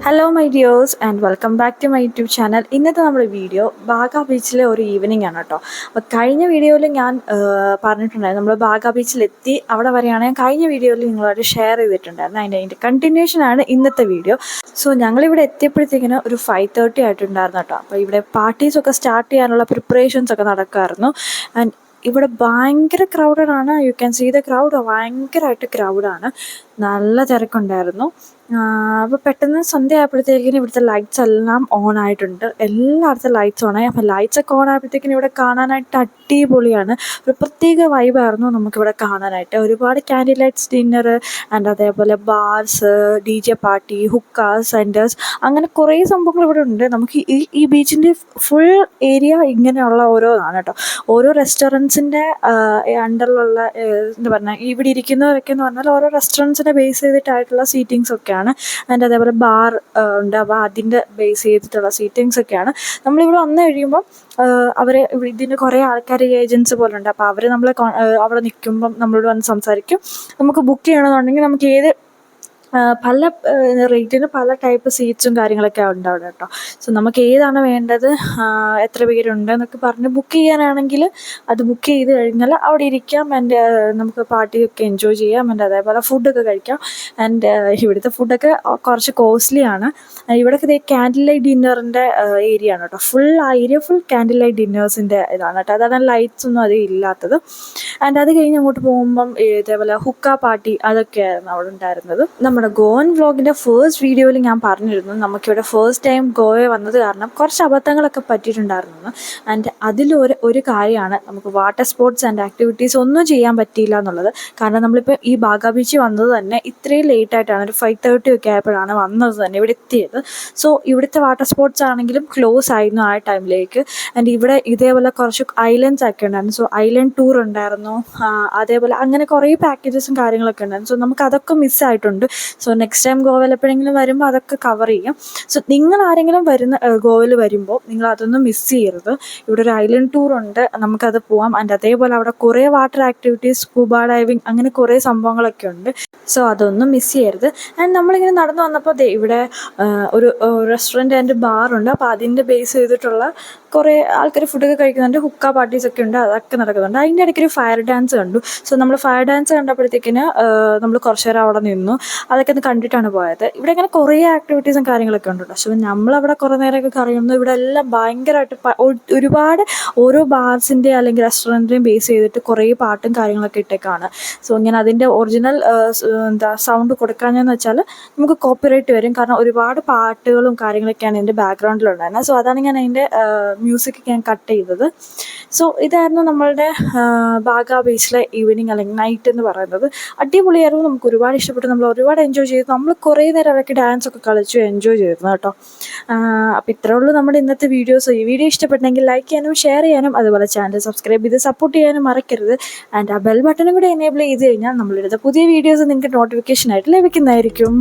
Hello my dears and welcome back to my YouTube channel. ഇന്നത്തെ നമ്മുടെ video Baga ബീച്ചിലെ ഒരു ഈവനിങ് ആണ് കേട്ടോ. അപ്പോൾ കഴിഞ്ഞ വീഡിയോയിൽ ഞാൻ പറഞ്ഞിട്ടുണ്ടായിരുന്നു നമ്മൾ ബാഗ ബീച്ചിലെത്തി അവിടെ വരെയാണ് ഞാൻ കഴിഞ്ഞ വീഡിയോയിൽ നിങ്ങളോട് ഷെയർ ചെയ്തിട്ടുണ്ടായിരുന്നു. അതിൻ്റെ കണ്ടിന്യൂഷനാണ് ഇന്നത്തെ വീഡിയോ. സോ ഞങ്ങളിവിടെ എത്തിയപ്പോഴത്തേക്കിന് ഒരു 5:30 ആയിട്ടുണ്ടായിരുന്നു കേട്ടോ. അപ്പോൾ ഇവിടെ പാർട്ടീസൊക്കെ സ്റ്റാർട്ട് ചെയ്യാനുള്ള പ്രിപ്പറേഷൻസ് ഒക്കെ നടക്കുമായിരുന്നു. ആൻഡ് ഇവിടെ ഭയങ്കര ക്രൗഡഡാണ്. You can see the crowd. ഭയങ്കരമായിട്ട് ക്രൗഡാണ്, നല്ല തിരക്കുണ്ടായിരുന്നു. അപ്പോൾ പെട്ടെന്ന് സന്ധ്യ ആയപ്പോഴത്തേക്കിനും ഇവിടുത്തെ ലൈറ്റ്സ് എല്ലാം ഓൺ ആയിട്ടുണ്ട്. എല്ലായിടത്തും ലൈറ്റ്സ് ഓണായി. അപ്പോൾ ലൈറ്റ്സ് ഒക്കെ ഓൺ ആയപ്പോഴത്തേക്കിനും ഇവിടെ കാണാനായിട്ട് അടിപൊളിയാണ്. ഒരു പ്രത്യേക വൈബായിരുന്നു നമുക്കിവിടെ കാണാനായിട്ട്. ഒരുപാട് ക്യാൻഡിൽ ലൈറ്റ്സ് ഡിന്നർ ആൻഡ് അതേപോലെ ബാർസ്, DJ പാർട്ടി, ഹുക്ക സെൻറ്റേഴ്സ്, അങ്ങനെ കുറേ സംഭവങ്ങൾ ഇവിടെ ഉണ്ട്. നമുക്ക് ഈ ബീച്ചിൻ്റെ ഫുൾ ഏരിയ ഇങ്ങനെയുള്ള ഓരോന്നാണ് കേട്ടോ. ഓരോ റെസ്റ്റോറൻറ്റ്സിൻ്റെ അണ്ടറിലുള്ള എന്താ പറഞ്ഞാൽ ഇവിടെ ഇരിക്കുന്നവരൊക്കെ എന്ന് പറഞ്ഞാൽ ഓരോ റെസ്റ്റോറൻറ്റ്സിനെ ബേസ് ചെയ്തിട്ടായിട്ടുള്ള സീറ്റിങ്സ് ഒക്കെയാണ്. ആൻഡ് അതേപോലെ ബാർ ഉണ്ട്. അപ്പോൾ അതിൻ്റെ ബേസ് ചെയ്തിട്ടുള്ള സീറ്റിങ്സ് ഒക്കെയാണ്. നമ്മളിവിടെ വന്നു കഴിയുമ്പം അവർ ഇതിന് കുറേ ആൾക്കാർ ഏജൻസ് പോലെ ഉണ്ട്. അപ്പോൾ അവർ നമ്മളെ അവിടെ നിൽക്കുമ്പം നമ്മളോട് വന്ന് സംസാരിക്കും. നമുക്ക് ബുക്ക് ചെയ്യണമെന്നുണ്ടെങ്കിൽ നമുക്ക് പല റേറ്റിന് പല ടൈപ്പ് സീറ്റ്സും കാര്യങ്ങളൊക്കെ ഉണ്ട് അവിടെ കേട്ടോ. സോ നമുക്ക് ഏതാണ് വേണ്ടത്, എത്ര പേരുണ്ട് എന്നൊക്കെ പറഞ്ഞ് ബുക്ക് ചെയ്യാനാണെങ്കിൽ അത് ബുക്ക് ചെയ്ത് കഴിഞ്ഞാൽ അവിടെ ഇരിക്കാം. ആൻഡ് നമുക്ക് പാർട്ടിയൊക്കെ എൻജോയ് ചെയ്യാം. ആൻഡ് അതേപോലെ ഫുഡൊക്കെ കഴിക്കാം. ആൻഡ് ഇവിടുത്തെ ഫുഡൊക്കെ കുറച്ച് കോസ്റ്റ്ലി ആണ്. ഇവിടെയൊക്കെ ക്യാൻഡിൽ ലൈറ്റ് ഡിന്നറിൻ്റെ ഏരിയ ആണ് കേട്ടോ. ഫുൾ ആ ഏരിയ ഫുൾ ക്യാൻഡിൽ ലൈറ്റ് ഡിന്നേഴ്സിൻ്റെ ഇതാണ് കേട്ടോ. അതാണ് ലൈറ്റ്സ് ഒന്നും അത് ഇല്ലാത്തത്. ആൻഡ് അത് കഴിഞ്ഞ് അങ്ങോട്ട് പോകുമ്പം ഇതേപോലെ ഹുക്ക പാർട്ടി അതൊക്കെയായിരുന്നു അവിടെ ഉണ്ടായിരുന്നത്. നമ്മുടെ ഗോവൻ വ്ളോഗിൻ്റെ ഫസ്റ്റ് വീഡിയോയിൽ ഞാൻ പറഞ്ഞിരുന്നു നമുക്കിവിടെ ഫസ്റ്റ് ടൈം ഗോവ വന്നത് കാരണം കുറച്ച് അബദ്ധങ്ങളൊക്കെ പറ്റിയിട്ടുണ്ടായിരുന്നു. ആൻഡ് അതിലൊരു കാര്യമാണ് നമുക്ക് വാട്ടർ സ്പോർട്സ് ആൻഡ് ആക്ടിവിറ്റീസ് ഒന്നും ചെയ്യാൻ പറ്റിയില്ല എന്നുള്ളത്. കാരണം നമ്മളിപ്പോൾ ഈ ബാഗ ബീച്ചിൽ വന്നത് തന്നെ ഇത്രയും ലേറ്റായിട്ടാണ്, ഒരു 5:30 ഒക്കെ ആയപ്പോഴാണ് വന്നത് തന്നെ ഇവിടെ എത്തിയത്. സോ ഇവിടുത്തെ വാട്ടർ സ്പോർട്സ് ആണെങ്കിലും ക്ലോസ് ആയിരുന്നു ആ ടൈമിലേക്ക്. ആൻഡ് ഇവിടെ ഇതേപോലെ കുറച്ച് ഐലൻഡ്സ് ഒക്കെ ഉണ്ടായിരുന്നു. സോ ഐലൻഡ് ടൂർ ഉണ്ടായിരുന്നു. അതേപോലെ അങ്ങനെ കുറേ പാക്കേജസും കാര്യങ്ങളൊക്കെ ഉണ്ടായിരുന്നു. സോ നമുക്ക് അതൊക്കെ മിസ്സായിട്ടുണ്ട്. സോ നെക്സ്റ്റ് ടൈം ഗോവയിൽ എപ്പോഴെങ്കിലും വരുമ്പോൾ അതൊക്കെ കവർ ചെയ്യും. സോ നിങ്ങൾ ആരെങ്കിലും ഗോവയിൽ വരുമ്പോൾ നിങ്ങൾ അതൊന്നും മിസ് ചെയ്യരുത്. ഇവിടെ ഒരു ഐലൻഡ് ടൂർ ഉണ്ട്, നമുക്കത് പോവാം. ആൻഡ് അതേപോലെ അവിടെ കുറേ വാട്ടർ ആക്ടിവിറ്റീസ്, സ്കൂബ ഡൈവിങ്, അങ്ങനെ കുറേ സംഭവങ്ങളൊക്കെ ഉണ്ട്. സോ അതൊന്നും മിസ് ചെയ്യരുത്. ആൻഡ് നമ്മളിങ്ങനെ നടന്നു വന്നപ്പോൾ ഇവിടെ ഒരു റെസ്റ്റോറൻറ്റ് ആൻഡ് ബാറുണ്ട്. അപ്പോൾ അതിൻ്റെ ബേസ് ചെയ്തിട്ടുള്ള കുറേ ആൾക്കാർ ഫുഡൊക്കെ കഴിക്കുന്നുണ്ട്. ഹുക്ക പാർട്ടീസൊക്കെ ഉണ്ട്, അതൊക്കെ നടക്കുന്നുണ്ട്. അതിൻ്റെ ഇടയ്ക്ക് ഒരു ഫയർ ഡാൻസ് കണ്ടു. സോ നമ്മൾ ഫയർ ഡാൻസ് കണ്ടപ്പോഴത്തേക്കിന് നമ്മൾ കുറച്ച് നേരം അവിടെ നിന്നു. അതൊക്കെ ഒന്ന് കണ്ടിട്ടാണ് പോയത്. ഇവിടെ ഇങ്ങനെ കുറേ ആക്ടിവിറ്റീസും കാര്യങ്ങളൊക്കെ ഉണ്ട്. പക്ഷേ നമ്മളവിടെ കുറേ നേരമൊക്കെ കറങ്ങുന്നു. ഇവിടെ എല്ലാം ഭയങ്കരമായിട്ട് ഒരുപാട് ഓരോ ബാർസിൻ്റെ അല്ലെങ്കിൽ റെസ്റ്റോറൻറ്റിനെയും ബേസ് ചെയ്തിട്ട് കുറേ പാട്ടും കാര്യങ്ങളൊക്കെ ഇട്ടേക്കാണ്. സോ ഇങ്ങനെ അതിൻ്റെ ഒറിജിനൽ സൗണ്ട് കൊടുക്കാഞ്ഞെന്ന് വെച്ചാൽ നമുക്ക് കോപ്പിറൈറ്റ് വരും. കാരണം ഒരുപാട് പാട്ടുകളും കാര്യങ്ങളൊക്കെയാണ് എൻ്റെ ബാക്ക്ഗ്രൗണ്ടിലുണ്ടായിരുന്നത്. സോ അതാണ് ഞാൻ അതിൻ്റെ മ്യൂസിക് ഞാൻ കട്ട് ചെയ്തത്. സോ ഇതായിരുന്നു നമ്മളുടെ ബാഗ ബീച്ചിലെ ഈവനിങ് അല്ലെങ്കിൽ നൈറ്റ് എന്ന് പറയുന്നത്. അടിപൊളിയായിരുന്നു. നമുക്ക് ഒരുപാട് ഇഷ്ടപ്പെട്ടു. നമ്മൾ ഒരുപാട് എൻജോയ് ചെയ്തു. നമ്മൾ കുറേ നേരം അവിടേക്ക് ഡാൻസൊക്കെ കളിച്ചു എൻജോയ് ചെയ്തിരുന്നു കേട്ടോ. അപ്പോൾ ഇത്രേ ഉള്ളൂ നമ്മുടെ ഇന്നത്തെ വീഡിയോസ്. ഈ വീഡിയോ ഇഷ്ടപ്പെട്ടെങ്കിൽ ലൈക്ക് ചെയ്യാനും ഷെയർ ചെയ്യാനും അതുപോലെ ചാനൽ സബ്സ്ക്രൈബ് ചെയ്ത് സപ്പോർട്ട് ചെയ്യാനും മറക്കരുത്. ആൻഡ് ആ ബെൽ ബട്ടണും കൂടെ എനേബിൾ ചെയ്ത് കഴിഞ്ഞാൽ നമ്മളിടുന്ന പുതിയ വീഡിയോസ് നിങ്ങൾക്ക് നോട്ടിഫിക്കേഷനായിട്ട് ലഭിക്കുന്നതായിരിക്കും.